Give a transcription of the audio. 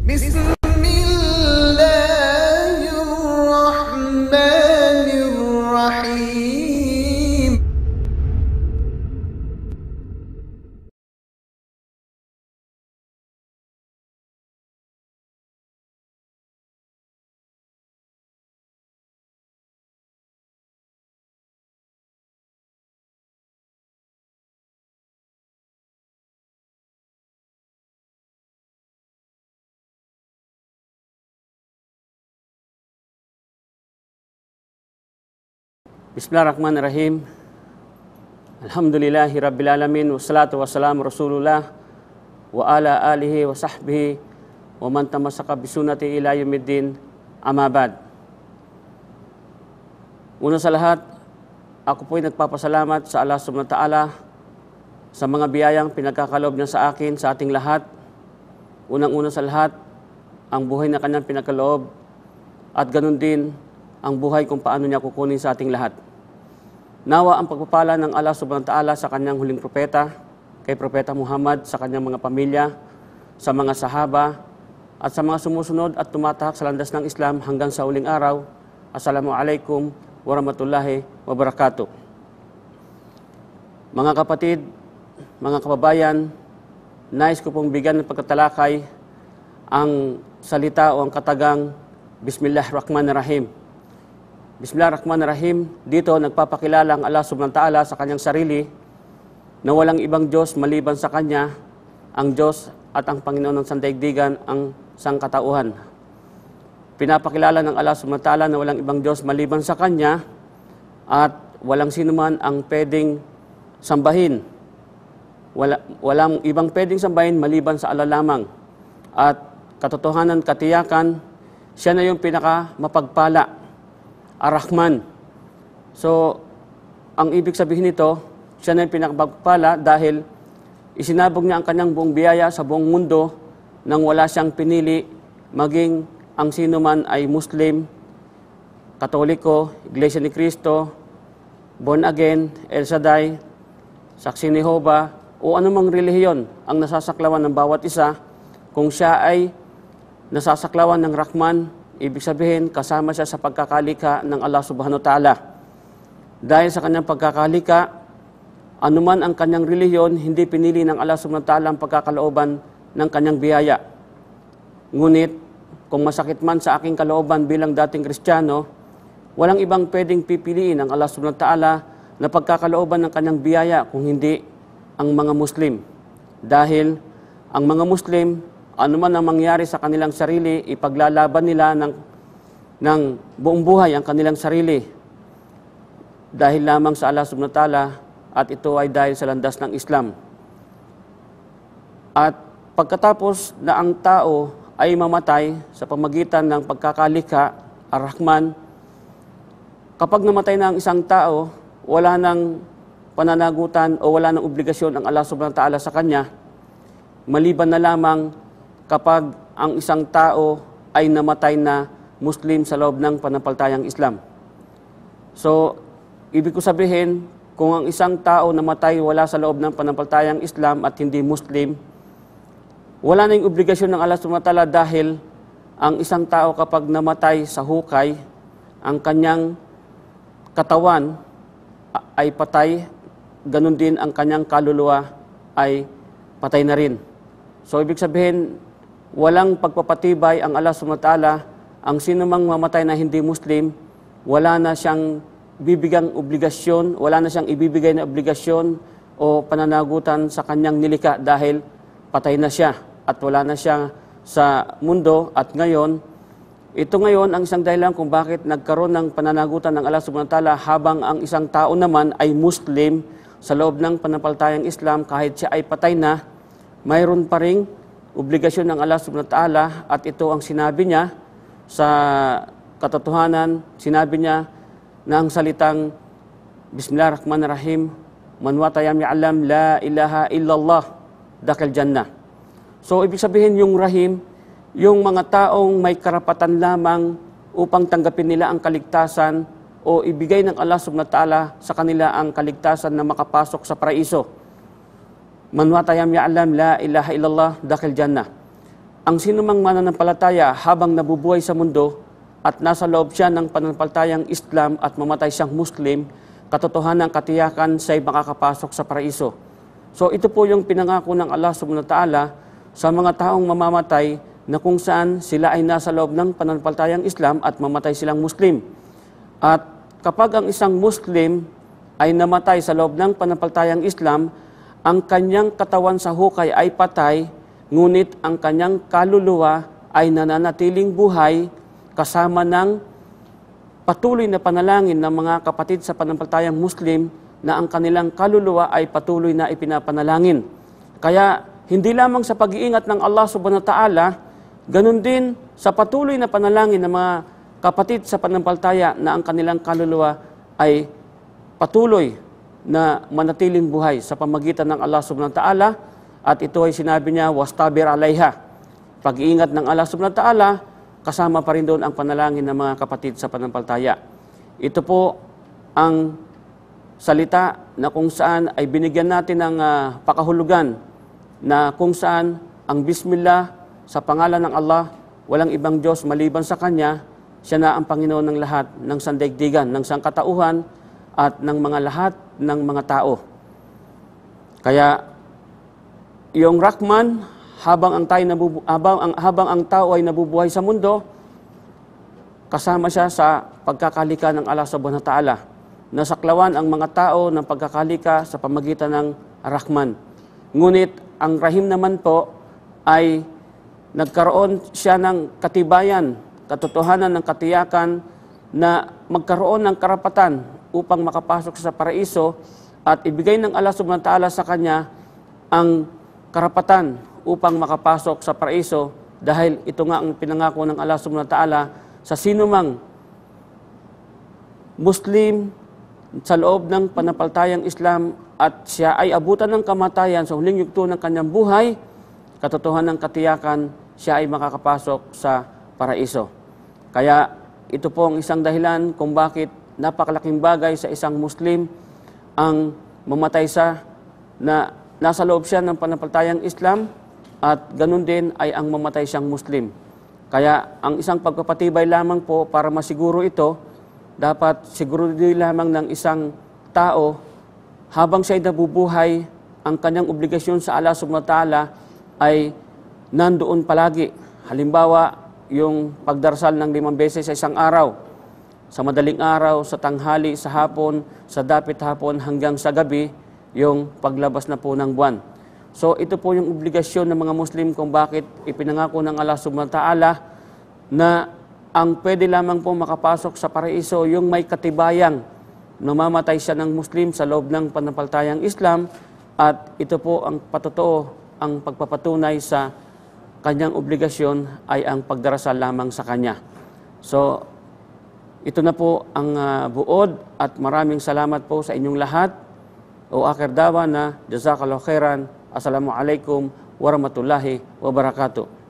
بسم الله الرحمن الرحيم. Bismillahirrahmanirrahim. Alhamdulillahi rabbil alamin wassalatu wassalamu rasulullah wa ala alihi wa sahbihi wa man tamassaka bisunnati ila yaumiddin, amma ba'd. Una sa lahat, ako po'y nagpapasalamat sa Allah subhanahu wa ta'ala sa mga biyayang pinagkakaloob niya sa akin, sa ating lahat. Unang-una sa lahat, ang buhay na kanyang pinagkaloob at ganun din ang buhay kung paano niya kukunin sa ating lahat. Nawa ang pagpapala ng Allah subhanahu wa ta'ala sa kanyang huling propeta, kay Propeta Muhammad, sa kanyang mga pamilya, sa mga sahaba, at sa mga sumusunod at tumatahak sa landas ng Islam hanggang sa huling araw. Assalamualaikum warahmatullahi wabarakatuh. Mga kapatid, mga kababayan, nais ko pong bigyan ng pagkatalakay ang salita o ang katagang Bismillahirrahmanirrahim. Bismillahirrahmanirrahim, dito nagpapakilala ang Allah subhanahu wa ta'ala sa kanyang sarili na walang ibang Diyos maliban sa kanya, ang Diyos at ang Panginoon ng sandaigdigan, ang sangkatauhan. Pinapakilala ng Allah subhanahu wa ta'ala na walang ibang Diyos maliban sa kanya at walang sinuman ang pwedeng sambahin. Walang ibang pwedeng sambahin maliban sa Allah lamang. At katotohanan, katiyakan, siya na yung pinaka mapagpala, Ar-Rahman. So, ang ibig sabihin nito, siya na yung pinakapagpala dahil isinabog niya ang kanyang buong biyaya sa buong mundo nang wala siyang pinili, maging ang sino man ay Muslim, Katoliko, Iglesia ni Cristo, Born Again, El Shaddai, Saksi ni Jehovah, o anumang relihiyon ang nasasaklawan ng bawat isa. Kung siya ay nasasaklawan ng Rahman, ibig sabihin, kasama siya sa pagkakalika ng Allah subhanahu wa ta'ala. Dahil sa kanyang pagkakalika, anuman ang kanyang relihiyon, hindi pinili ng Allah subhanahu wa ta'ala ang pagkakalooban ng kanyang biyaya. Ngunit, kung masakit man sa aking kalooban bilang dating Kristiyano, walang ibang pwedeng pipiliin ng Allah subhanahu wa ta'ala na pagkakalooban ng kanyang biyaya kung hindi ang mga Muslim. Dahil ang mga Muslim, anuman ang mangyari sa kanilang sarili, ipaglalaban nila ng buong buhay ang kanilang sarili dahil lamang sa Allah subhanahu wa ta'ala, at ito ay dahil sa landas ng Islam. At pagkatapos na ang tao ay mamatay sa pamagitan ng pagkakalika, Ar-Rahman, kapag namatay na ang isang tao, wala nang pananagutan o wala nang obligasyon ang Allah subhanahu wa ta'ala sa kanya, maliban na lamang kapag ang isang tao ay namatay na Muslim sa loob ng panampalatayang Islam. So, ibig ko sabihin, kung ang isang tao namatay wala sa loob ng panampalatayang Islam at hindi Muslim, wala na yung obligasyon ng Allah subhanahu wa ta'ala dahil ang isang tao kapag namatay sa hukay, ang kanyang katawan ay patay, ganun din ang kanyang kaluluwa ay patay na rin. So, ibig sabihin, walang pagpapatibay ang Allah subhanahu wa ta'ala. Ang sino mang mamatay na hindi Muslim, wala na siyang bibigang obligasyon, wala na siyang ibibigay na obligasyon o pananagutan sa kanyang nilika dahil patay na siya at wala na siya sa mundo. At ngayon, ito ngayon ang isang dahilan kung bakit nagkaroon ng pananagutan ng Allah subhanahu wa ta'ala habang ang isang tao naman ay Muslim sa loob ng panampalatayang Islam, kahit siya ay patay na, mayroon pa ring obligasyon ng Allah subhanahu wa ta'ala. At ito ang sinabi niya sa katotohanan, sinabi niya na ang salitang Bismillahirrahmanirrahim, man watayam ya'lam la ilaha illallah dakal jannah. So, ibig sabihin yung Rahim, yung mga taong may karapatan lamang upang tanggapin nila ang kaligtasan o ibigay ng Allah subhanahu wa ta'ala sa kanila ang kaligtasan na makapasok sa paraiso. Man watayam ya'lam la ilaha illallah dakal jannah. ang sinumang mananampalataya habang nabubuhay sa mundo at nasa loob siya ng pananampalatayang Islam at mamatay siyang Muslim, katotohanan ng katiyakan siya'y makakapasok sa paraiso. So ito po yung pinangako ng Allah subhanahu wa ta'ala sa mga taong mamamatay na kung saan sila ay nasa loob ng pananampalatayang Islam at mamatay silang Muslim. At kapag ang isang Muslim ay namatay sa loob ng pananampalatayang Islam, ang kanyang katawan sa hukay ay patay, ngunit ang kanyang kaluluwa ay nananatiling buhay kasama ng patuloy na panalangin ng mga kapatid sa pananampalatayang Muslim na ang kanilang kaluluwa ay patuloy na ipinapanalangin. Kaya hindi lamang sa pag-iingat ng Allah subhanahu wa ta'ala, ganun din sa patuloy na panalangin ng mga kapatid sa pananampalataya na ang kanilang kaluluwa ay patuloy na manatiling buhay sa pamagitan ng Allah subhanahu wa ta'ala. At ito ay sinabi niya, wastabir alayha. Pag-iingat ng Allah subhanahu wa ta'ala, kasama pa rin doon ang panalangin ng mga kapatid sa pananampalataya. Ito po ang salita na kung saan ay binigyan natin ng pakahulugan na kung saan ang Bismillah sa pangalan ng Allah, walang ibang Diyos maliban sa Kanya, siya na ang Panginoon ng lahat ng sandaigdigan, ng sangkatauhan at ng mga lahat ng mga tao. Kaya yung Rahman, habang ang tao ay nabubuhay sa mundo, kasama siya sa pagkakalika ng Allah subhanahu wa ta'ala. Nasaklawan ang mga tao ng pagkakalika sa pamagitan ng Rahman. Ngunit ang Rahim naman po ay nagkaroon siya ng katibayan, katotohanan ng katiyakan na magkaroon ng karapatan upang makapasok sa paraiso at ibigay ng Allah subhanahu wa ta'ala sa kanya ang karapatan upang makapasok sa paraiso dahil ito nga ang pinangako ng Allah subhanahu wa ta'ala sa sinumang Muslim sa loob ng pananampalatayang Islam at siya ay abutan ng kamatayan sa huling yugto ng kanyang buhay, katotohanan ng katiyakan, siya ay makakapasok sa paraiso. Kaya ito po ang isang dahilan kung bakit napakalaking bagay sa isang Muslim ang mamatay na nasa loob siya ng pananampalatayang Islam at ganun din ay ang mamatay siyang Muslim. Kaya ang isang pagpapatibay lamang po para masiguro ito, dapat siguro din lamang ng isang tao habang siya'y nabubuhay, ang kanyang obligasyon sa Allah subhanahu wa ta'ala ay nandoon palagi. Halimbawa, yung pagdarasal ng 5 beses sa isang araw, sa madaling araw, sa tanghali, sa hapon, sa dapit hapon hanggang sa gabi, yung paglabas na po ng buwan. So ito po yung obligasyon ng mga Muslim kung bakit ipinangako ng Allah subhanahu wa ta'ala na ang pwede lamang po makapasok sa paraiso yung may katibayang namamatay siya ng Muslim sa loob ng pananampalatayang Islam at ito po ang patotoo, ang pagpapatunay sa kanyang obligasyon ay ang pagdarasal lamang sa kanya. So ito na po ang buod at maraming salamat po sa inyong lahat. O akhir dawa na jazakallahu khairan. Assalamualaikum warahmatullahi wabarakatuh.